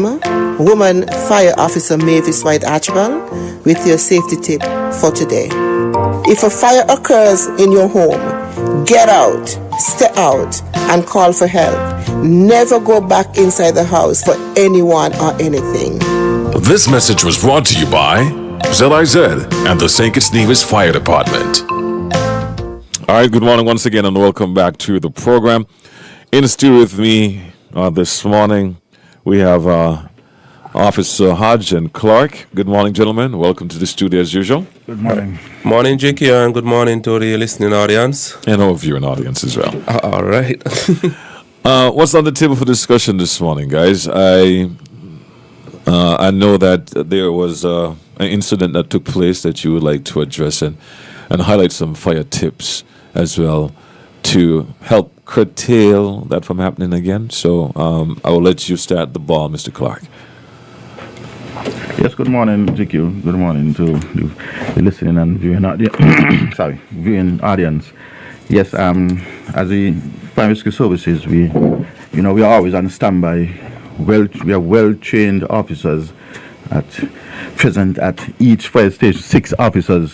am Woman Fire Officer Mavis White Archibald with your safety tip for today. If a fire occurs in your home, get out, stay out, and call for help. Never go back inside the house for anyone or anything. This message was brought to you by ZIZ and the St. Kitts Nevis Fire Department. All right, good morning once again and welcome back to the program. In the studio with me this morning, we have Officer Hodge and Clark. Good morning, gentlemen. Welcome to the studio as usual. Good morning. Morning, Jackie, and good morning to the listening audience. And our viewing audience as well. All right. What's on the table for discussion this morning, guys? I know that there was an incident that took place that you would like to address and highlight some fire tips as well to help curtail that from happening again. So I will let you start the ball, Mr. Clark. Yes, good morning, GQ. Good morning to the listening and viewing audience. Viewing audience. Yes, as the fire rescue services, we are always on standby. We have well-trained officers at present at each fire station. 6 officers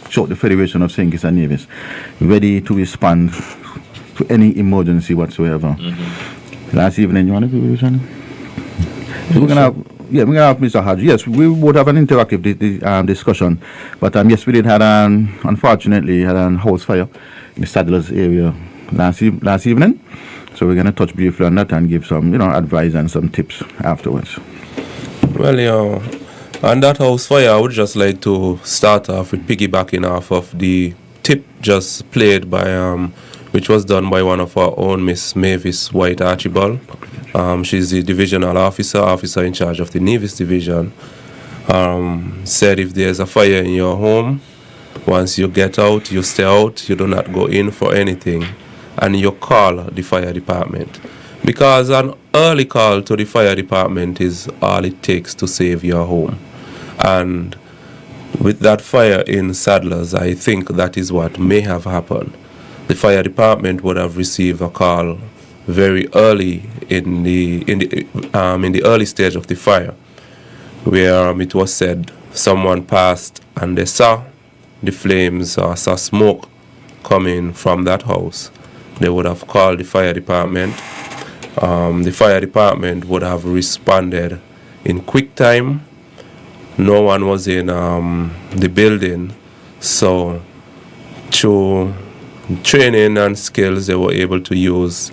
throughout the Federation of St. Kitts and Nevis, ready to respond to any emergency whatsoever. Mm-hmm. Last evening, you want to do this one? We're gonna have Mr. Hodge. Yes, we would have an interactive discussion, but yes, we did unfortunately had a house fire in the Saddlers area last evening. So we're gonna touch briefly on that and give some advice and some tips afterwards. Well, on that house fire, I would just like to start off with piggybacking off of the tip just played by which was done by one of our own, Miss Mavis White Archibald. She's the divisional officer in charge of the Nevis division. Said if there's a fire in your home, once you get out, you stay out, you do not go in for anything, and you call the fire department. Because an early call to the fire department is all it takes to save your home. And with that fire in Saddlers, I think that is what may have happened. The fire department would have received a call very early in the early stage of the fire, where it was said someone passed and they saw the flames or saw smoke coming from that house. They would have called the fire department. The fire department would have responded in quick time. No one was in the building, so through training and skills, they were able to use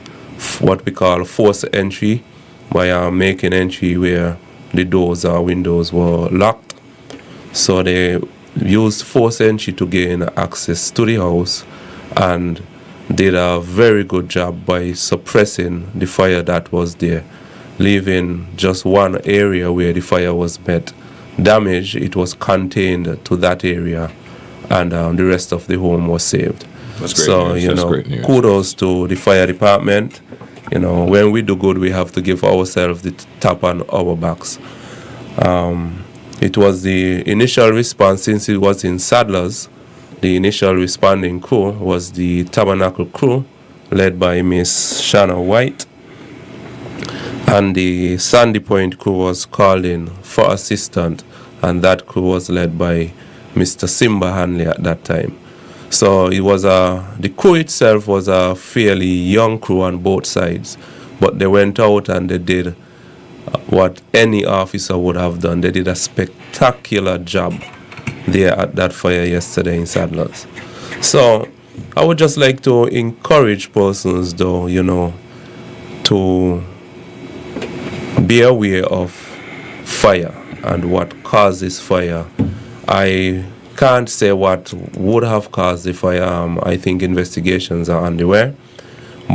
what we call forced entry by making entry where the doors or windows were locked. So they used forced entry to gain access to the house and did a very good job by suppressing the fire that was there, leaving just one area where the fire was met damaged. It was contained to that area, and the rest of the home was saved. That's great news. That's great news. Kudos to the fire department. When we do good, we have to give ourselves the tap on our backs. It was the initial response, since it was in Saddlers. The initial responding crew was the Tabernacle crew, led by Miss Shanna White. And the Sandy Point crew was called in for assistance, and that crew was led by Mr. Simba Hanley at that time. So it was the crew itself was a fairly young crew on both sides, but they went out and they did what any officer would have done. They did a spectacular job there at that fire yesterday in Saddlers. So I would just like to encourage persons, though, to be aware of fire and what causes fire. I can't say what would have caused the fire. I think investigations are underway,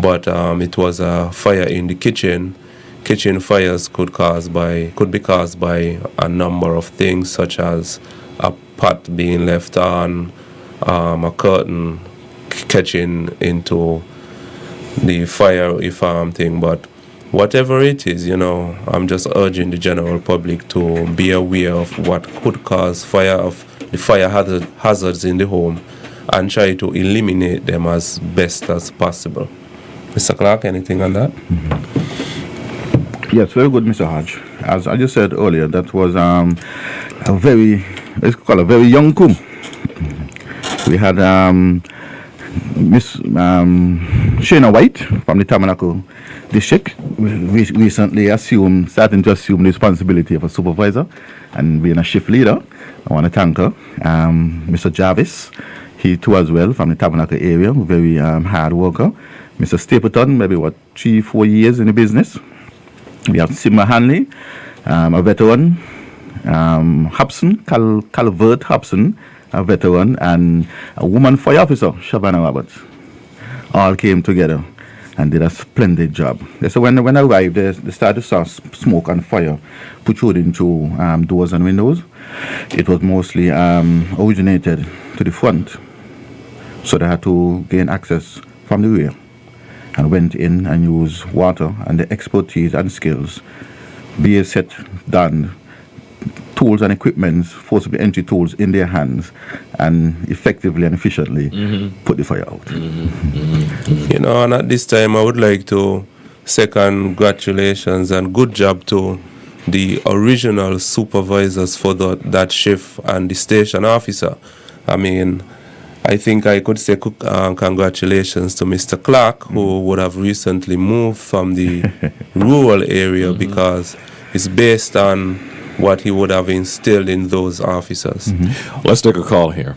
but it was a fire in the kitchen. Kitchen fires could be caused by a number of things, such as a pot being left on, a curtain catching into the fire thing. But whatever it is, I'm just urging the general public to be aware of what could cause fire, of the fire hazards in the home, and try to eliminate them as best as possible. Mr. Clark, anything on that? Yes, very good, Mr. Hodge. As I just said earlier, that was a very, let's call it a very young coup. We had Miss Shana White from the Tabernacle District recently starting to assume the responsibility of a supervisor and being a shift leader. I want to thank her. Mr. Jarvis, he too as well from the Tabernacle area, very hard worker. Mr. Stapleton, maybe 3-4 years in the business. We have Simba Hanley, a veteran. Hobson, Calvert Hobson, a veteran, and a woman fire officer, Shavannah Roberts, all came together and did a splendid job. So when I arrived, they started to see smoke and fire protruding through doors and windows. It was mostly originated to the front, so they had to gain access from the rear and went in and used water and the expertise and skills, be set done, tools and equipment, forcible entry tools in their hands, and effectively and efficiently put the fire out. You know, and at this time, I would like to say congratulations and good job to the original supervisors for that shift and the station officer. I mean, I think I could say congratulations to Mr. Clark, who would have recently moved from the rural area because it's based on what he would have instilled in those officers. Let's take a call here.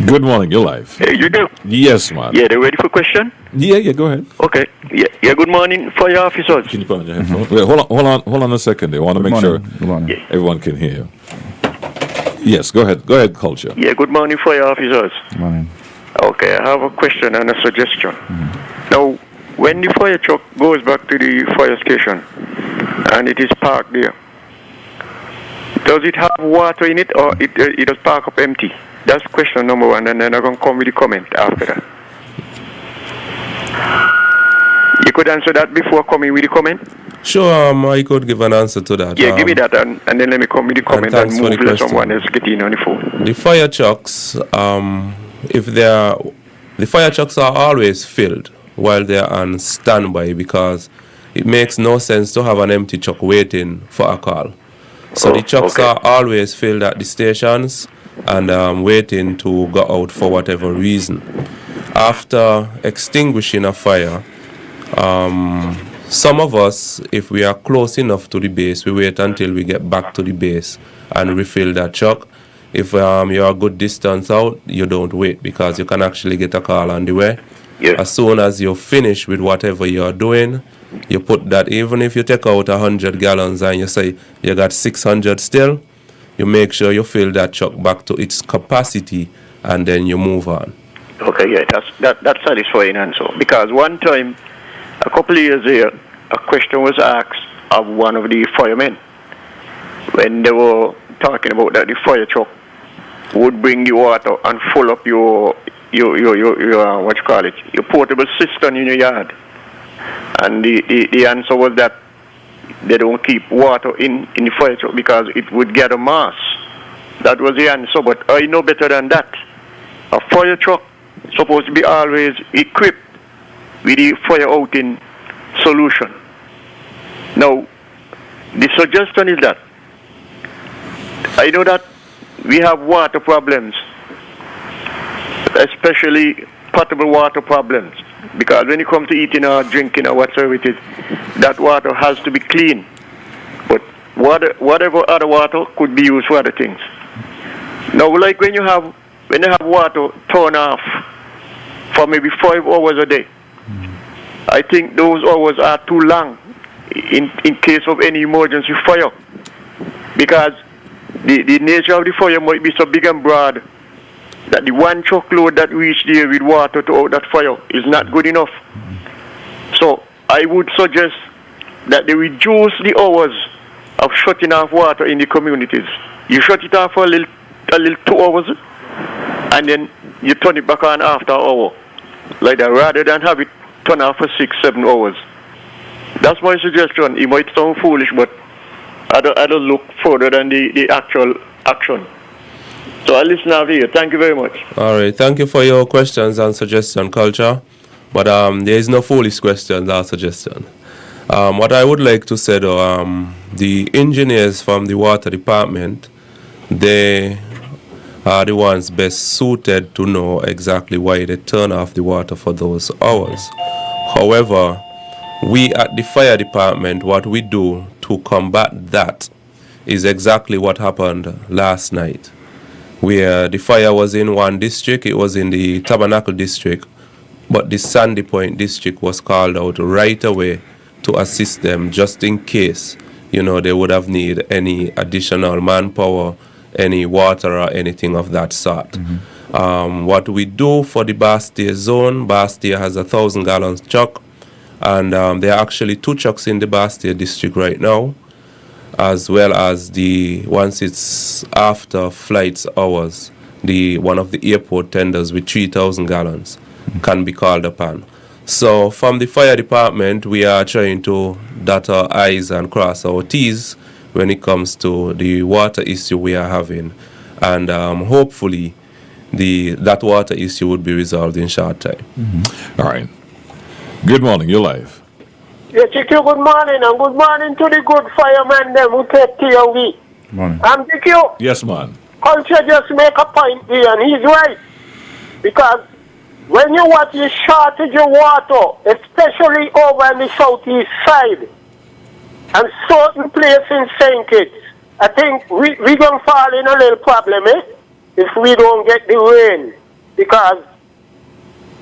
Good morning, you're live. Hey, you do? Yes, man. Yeah, they ready for question? Yeah, go ahead. Okay. Yeah, good morning, fire officers. Can you put on your headphones? Wait, hold on a second. I want to make sure everyone can hear you. Yes, go ahead, Culture. Yeah, good morning, fire officers. Good morning. Okay, I have a question and a suggestion. Now, when the fire truck goes back to the fire station and it is parked there, does it have water in it or it does park up empty? That's question number one, and then I'm going to come with a comment after that. You could answer that before coming with a comment? Sure, I could give an answer to that. Yeah, give me that, and then let me come with the comment and move let someone else get in on the phone. The fire trucks, the fire trucks are always filled while they're on standby because it makes no sense to have an empty truck waiting for a call. So the trucks are always filled at the stations and waiting to go out for whatever reason. After extinguishing a fire, some of us, if we are close enough to the base, we wait until we get back to the base and refill that truck. If you're a good distance out, you don't wait because you can actually get a call on the way. Yeah. As soon as you finish with whatever you're doing, you put that, even if you take out 100 gallons and you say you got 600 still, you make sure you fill that truck back to its capacity and then you move on. Okay, yeah, that's satisfying answer. Because one time, a couple of years ago, a question was asked of one of the firemen when they were talking about that the fire truck would bring the water and fill up your what you call it, your portable cistern in your yard. And the answer was that they don't keep water in the fire truck because it would get a mass. That was the answer, but I know better than that. A fire truck is supposed to be always equipped with the fire outing solution. Now, the suggestion is that I know that we have water problems, especially potable water problems, because when you come to eating or drinking or whatsoever it is, that water has to be clean. But whatever other water could be used for other things. Now, like when you have water turned off for maybe 5 hours a day, I think those hours are too long in case of any emergency fire, because the nature of the fire might be so big and broad that the one truckload that reached there with water to out that fire is not good enough. So I would suggest that they reduce the hours of shutting off water in the communities. You shut it off for a little 2 hours, and then you turn it back on after an hour, like that, rather than have it turn off for 6-7 hours. That's my suggestion. It might sound foolish, but I don't look further than the actual action. So I'll listen over here. Thank you very much. All right. Thank you for your questions and suggestion, Culture. But there is no foolish questions or suggestion. What I would like to say though, the engineers from the water department, they are the ones best suited to know exactly why they turn off the water for those hours. However, we at the fire department, what we do to combat that is exactly what happened last night, where the fire was in one district. It was in the Tabernacle district, but the Sandy Point district was called out right away to assist them, just in case, they would have need any additional manpower, any water or anything of that sort. What we do for the Bastia zone, Bastia has 1,000 gallons truck, and there are actually 2 trucks in the Bastia district right now, as well as once it's after flights hours, one of the airport tenders with 3,000 gallons can be called upon. So from the fire department, we are trying to dot our I's and cross our T's when it comes to the water issue we are having. And hopefully that water issue would be resolved in short time. All right. Good morning. You're live. Yes, good morning, and good morning to the good fireman them who take care of we. Morning. DQ, Yes, man. culture just make a point here, and he's right. Because when you watch the shortage of water, especially over on the southeast side, and certain places in St. Kitts, I think we're going to fall in a little problem, if we don't get the rain. Because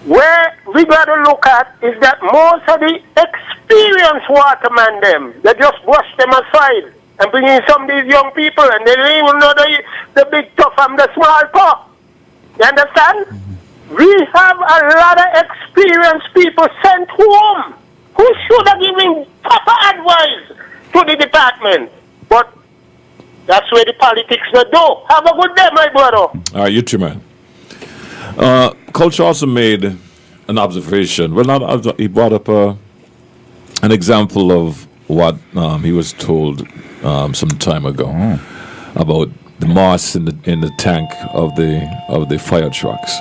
where we got to look at is that most of the experienced watermen, they just brush them aside and bring in some of these young people, and they don't even know the big tough from the small top. You understand? We have a lot of experienced people sent home who should have given proper advice to the department. But that's where the politics not do. Have a good day, my brother. All right, you too, man. Culture also made an observation. Well, he brought up an example of what he was told some time ago about the moss in the tank of the fire trucks.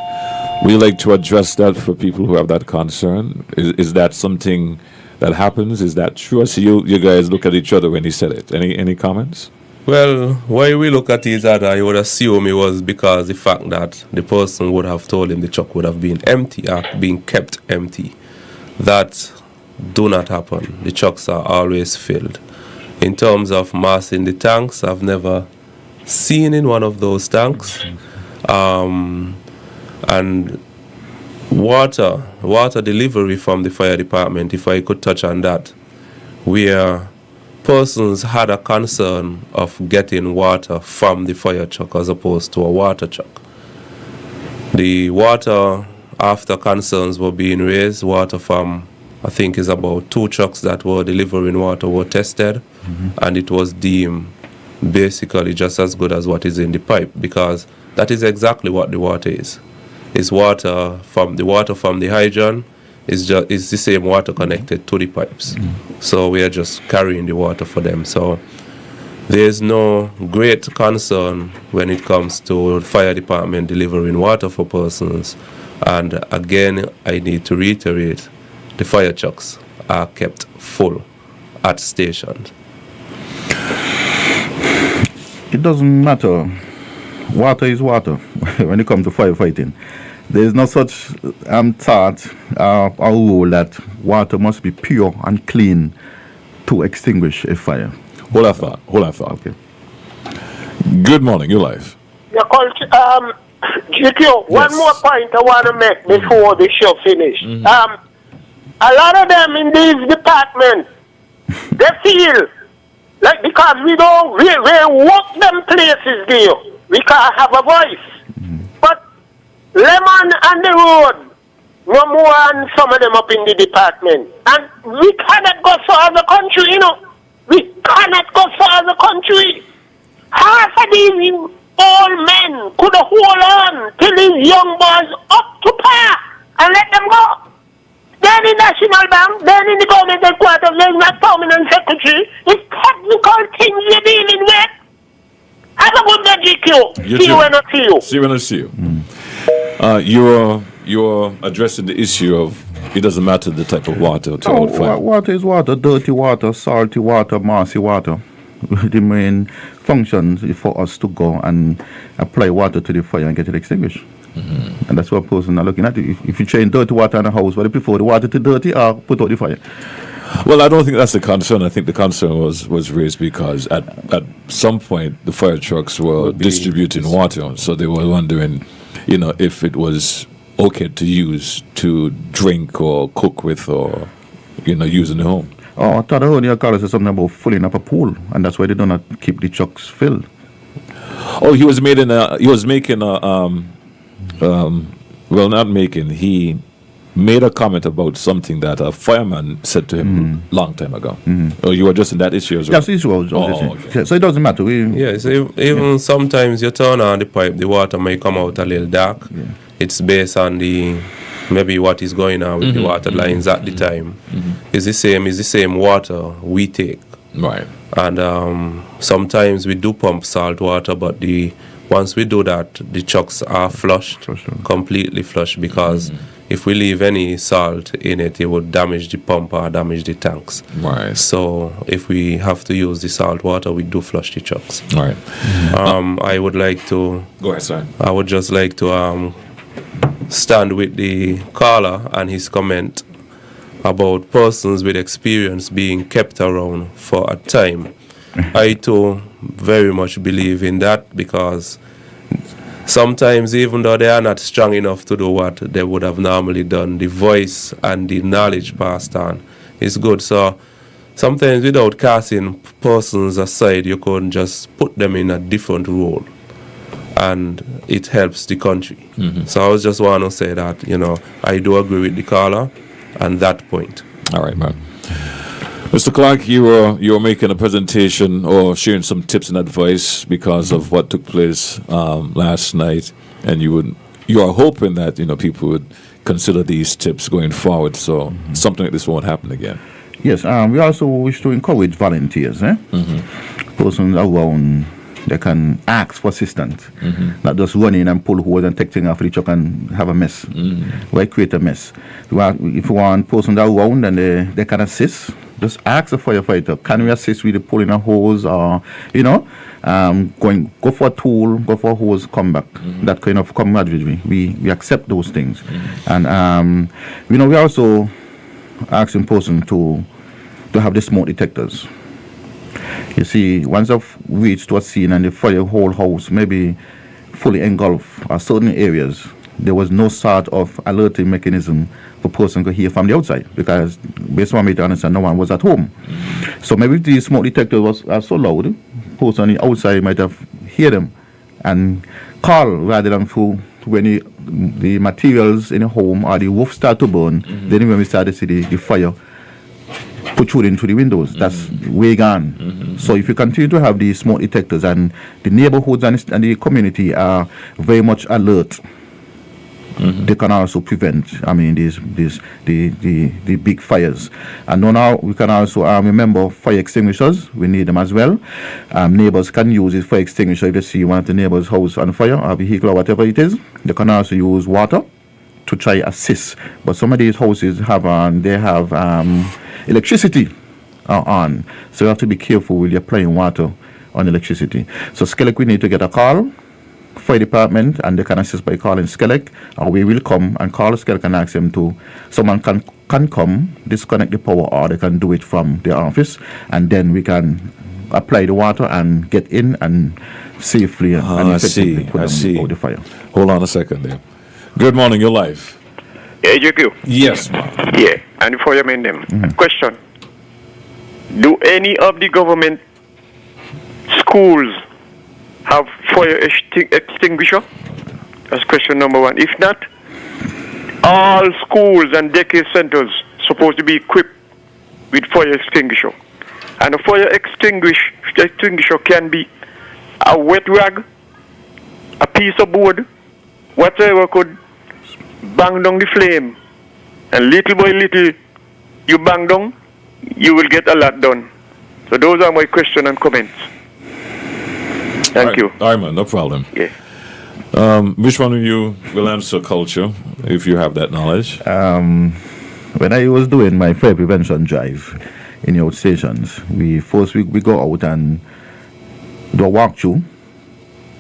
We like to address that for people who have that concern. Is that something that happens? Is that true? I see you guys look at each other when he said it. Any comments? Well, why we look at it is that I would assume it was because the fact that the person would have told him the truck would have been empty or being kept empty. That do not happen. The trucks are always filled. In terms of mass in the tanks, I've never seen in one of those tanks. And water delivery from the fire department, if I could touch on that, where persons had a concern of getting water from the fire truck as opposed to a water truck. The water, after concerns were being raised, water from, I think is about 2 trucks that were delivering water were tested, and it was deemed basically just as good as what is in the pipe, because that is exactly what the water is. It's water from the hydrant is the same water connected to the pipes. So we are just carrying the water for them. So there's no great concern when it comes to fire department delivering water for persons. And again, I need to reiterate, the fire trucks are kept full at stations. It doesn't matter. Water is water when it comes to firefighting. There is no such thought or rule that water must be pure and clean to extinguish a fire. Hold that thought. Okay. Good morning. You're live. Yeah, GQ, one more point I want to make before the show finish. A lot of them in these departments, they feel like because we work them places there, we can't have a voice. But Lemon and the road, no more than some of them up in the department. And we cannot go far as a country, We cannot go far as a country. Half of these old men could hold on till these young boys up to par and let them go. Then in National Bank, then in the government headquarters, there's not permanent secretary. It's technical things you're dealing with. Have a good day, GQ. See you when I see you. See you when I see you. You're addressing the issue of it doesn't matter the type of water to No, out fire. water is water, dirty water, salty water, mossy water. The main function is for us to go and apply water to the fire and get it extinguished. And that's what person are looking at. If you change dirty water in a house, but they prefer the water to dirty or put out the fire. Well, I don't think that's the concern. I think the concern was raised because at some point the fire trucks were distributing water, so they were wondering, if it was okay to use to drink or cook with or use in the home. Oh, I thought I heard your caller say something about filling up a pool, and that's why they do not keep the trucks filled. Oh, he was making he made a comment about something that a fireman said to him long time ago. Oh, you were just in that issue as well? That's the issue. okay. So it doesn't matter. Yes, even sometimes you turn on the pipe, the water may come out a little dark. Yeah. It's based on maybe what is going on with the water lines at the time. It's the same water we take. Right. And sometimes we do pump salt water, but once we do that, the trucks are flushed, completely flushed, because if we leave any salt in it, it would damage the pump or damage the tanks. Right. So if we have to use the salt water, we do flush the trucks. All right. I would like to... Go ahead, sir. I would just like to stand with the caller and his comment about persons with experience being kept around for a time. I too very much believe in that, because sometimes, even though they are not strong enough to do what they would have normally done, the voice and the knowledge passed on is good. So sometimes, without casting persons aside, you can just put them in a different role, and it helps the country. So I was just want to say that, I do agree with the caller on that point. All right, man. Mr. Clark, you were making a presentation or sharing some tips and advice because of what took place last night, and you are hoping that people would consider these tips going forward, so something like this won't happen again. Yes, we also wish to encourage volunteers. Persons around, they can ask for assistance, not just run in and pull hose and take things off the truck and have a mess. Why create a mess? If you want persons around and they can assist, just ask the firefighter, can we assist with the pulling a hose, or go for a tool, go for a hose, come back. That kind of camaraderie. We accept those things. And we also asking persons to have the smoke detectors. You see, once I've reached to a scene and the fire whole house maybe fully engulfed certain areas, there was no sort of alerting mechanism for person to hear from the outside, because based on what I understand, no one was at home. So maybe the smoke detector are so loud, person on the outside might have heard them and call rather than when the materials in the home or the roof start to burn, then when we start to see the fire protruding through the windows, that's way gone. So if you continue to have these smoke detectors, and the neighborhoods and the community are very much alert, they can also prevent, the big fires. And now we can also remember fire extinguishers. We need them as well. Neighbors can use it for extinguisher. If they see one of the neighbors' house on fire, or vehicle, or whatever it is, they can also use water to try assist. But some of these houses have electricity on, so you have to be careful with applying water on electricity. So Skelec, we need to get a call, fire department, and they can assist by calling Skelec, or we will come and call Skelec and ask them to, someone can come, disconnect the power, or they can do it from their office, and then we can apply the water and get in and safely and effectively put them out the fire. Hold on a second there. Good morning, you're live. Yeah, JQ. Yes, ma'am. Yeah, and before you mean them, question: do any of the government schools have fire extinguisher? That's question number one. If not, all schools and daycare centers supposed to be equipped with fire extinguisher. And a fire extinguisher can be a wet rag, a piece of board, whatever could bang down the flame. And little by little, you bang down, you will get a lot done. So those are my questions and comments. Thank you. All right, man, no problem. Yeah. Which one of you will answer culture, if you have that knowledge? when I was doing my fire prevention drive in the outstations, we go out and do a walkthrough,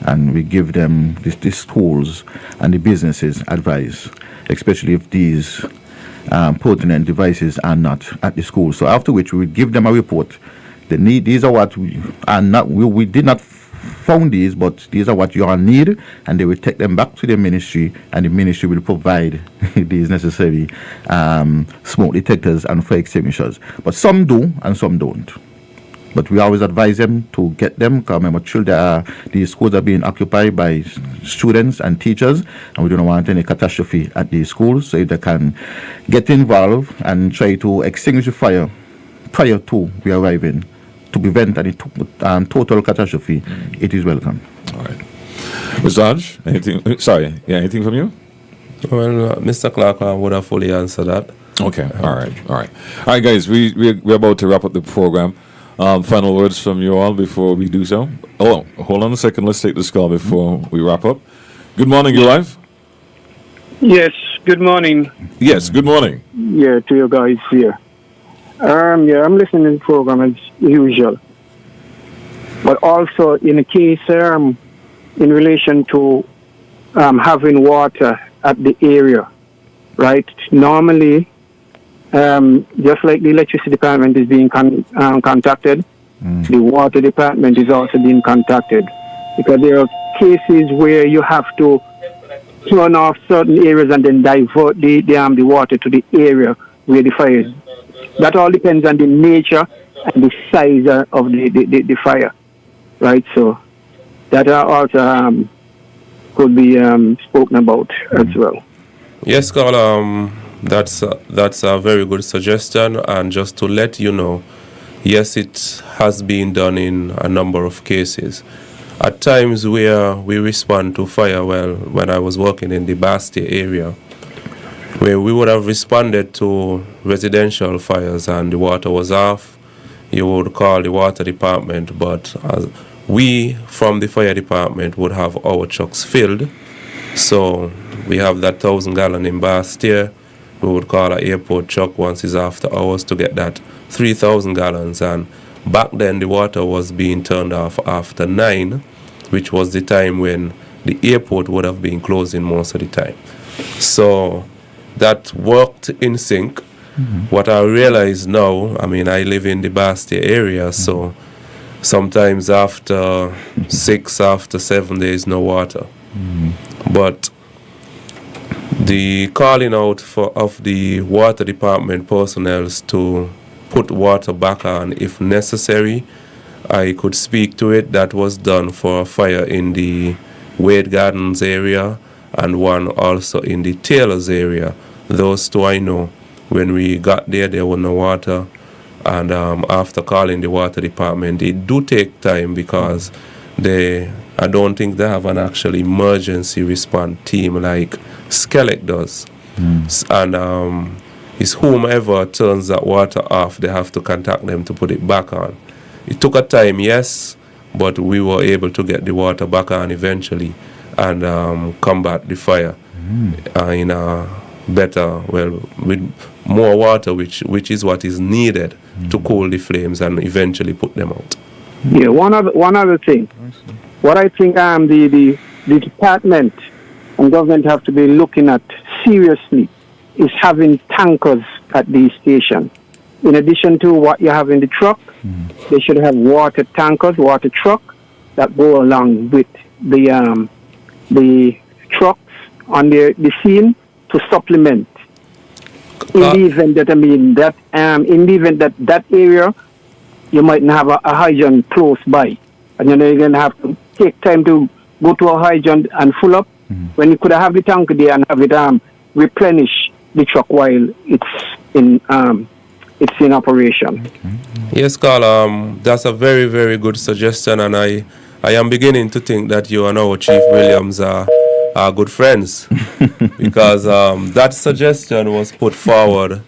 and we give them the schools and the businesses advice, especially if these pertinent devices are not at the school. So after which we would give them a report. These are what we did not found these, but these are what you all need, and they will take them back to the ministry, and the ministry will provide these necessary smoke detectors and fire extinguishers. But some do and some don't. But we always advise them to get them, because remember, these schools are being occupied by students and teachers, and we don't want any catastrophe at these schools. So if they can get involved and try to extinguish the fire prior to we arriving, to prevent any total catastrophe, it is welcome. All right. Mr. Hodge, anything? Sorry, yeah, anything from you? Well, Mr. Clark would have fully answered that. Okay. All right, guys. We're about to wrap up the program. Final words from you all before we do so. Oh, hold on a second. Let's take this call before we wrap up. Good morning, you live? Yes, good morning. Yes, good morning. Yeah, to you guys here. I'm listening to the program as usual. But also in a case in relation to having water at the area, right? Normally, just like the electricity department is being contacted, the water department is also being contacted, because there are cases where you have to turn off certain areas and then divert the water to the area where the fire is. That all depends on the nature and the size of the fire, right? So that also could be spoken about as well. Yes, Carl, that's a very good suggestion. And just to let you know, yes, it has been done in a number of cases. At times where we respond to fire, well, when I was working in the Bastia area, where we would have responded to residential fires and the water was off, you would call the water department, but we from the fire department would have our trucks filled. So we have that 1,000 gallon in Bastia. We would call an airport truck once it's after hours to get that 3,000 gallons. And back then the water was being turned off after 9, which was the time when the airport would have been closing most of the time. So that worked in sync. What I realize now, I mean, I live in the Bastia area, so sometimes after 6, after 7 days, no water. But the calling out of the water department personnel to put water back on if necessary, I could speak to it. That was done for a fire in the Wade Gardens area and one also in the Taylor's area. Those two I know. When we got there was no water, and after calling the water department, it do take time because I don't think they have an actual emergency response team like Skelec does. And it's whomever turns that water off, they have to contact them to put it back on. It took a time, yes, but we were able to get the water back on eventually and combat the fire in a better, with more water, which is what is needed to cool the flames and eventually put them out. Yeah, one other thing. What I think the department and government have to be looking at seriously is having tankers at these stations. In addition to what you have in the truck, they should have water tankers, water truck that go along with the trucks on the scene to supplement. In the event that that area you might not have a hydrant close by, and you're going to have to take time to go to a hydrant and fill up, when you could have the tank there and have it replenish the truck while it's in operation. Yes, Carl, that's a very, very good suggestion, and I am beginning to think that you and our Chief Williams are good friends because that suggestion was put forward,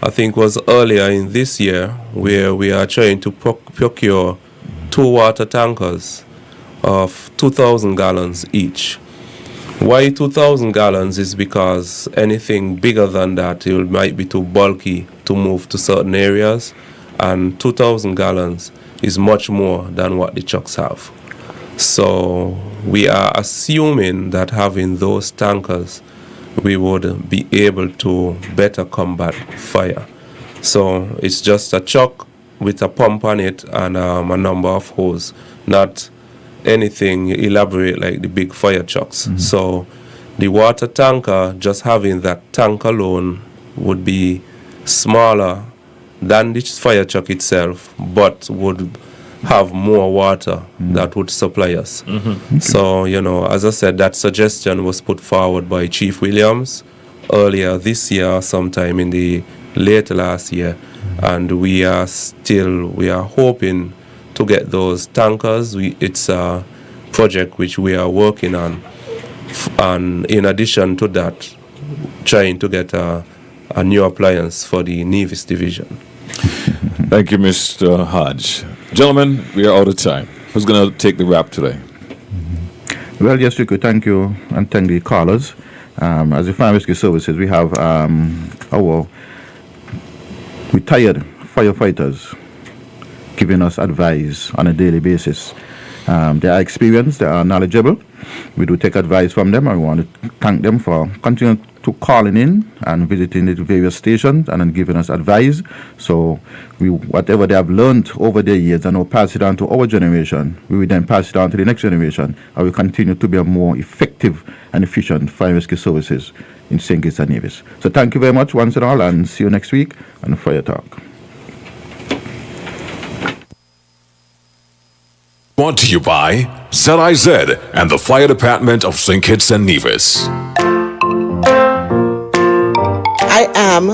I think was earlier in this year, where we are trying to procure 2 water tankers of 2,000 gallons each. Why 2,000 gallons is because anything bigger than that it might be too bulky to move to certain areas, and 2,000 gallons is much more than what the trucks have. So we are assuming that having those tankers, we would be able to better combat fire. So it's just a truck with a pump on it and a number of hose, not anything elaborate like the big fire trucks. So the water tanker, just having that tank alone, would be smaller than the fire truck itself, but would have more water that would supply us. So, you know, as I said, that suggestion was put forward by Chief Williams earlier this year, sometime in the late last year, and we are hoping to get those tankers. It's a project which we are working on, and in addition to that, trying to get a new appliance for the Nevis division. Thank you, Mr. Hodge. Gentlemen, we are out of time. Who's going to take the wrap today? Well, yes, Rico, thank you, and thank the callers. As the Fire Rescue Services, we have our retired firefighters giving us advice on a daily basis. They are experienced, they are knowledgeable. We do take advice from them, and we want to thank them for continuing to calling in and visiting the various stations and then giving us advice. So whatever they have learned over the years, and we'll pass it on to our generation, we will then pass it on to the next generation, and we continue to be a more effective and efficient fire rescue services in St. Kitts and Nevis. So thank you very much once and all, and see you next week on Fire Talk. Brought to you by ZIZ and the Fire Department of St. Kitts and Nevis.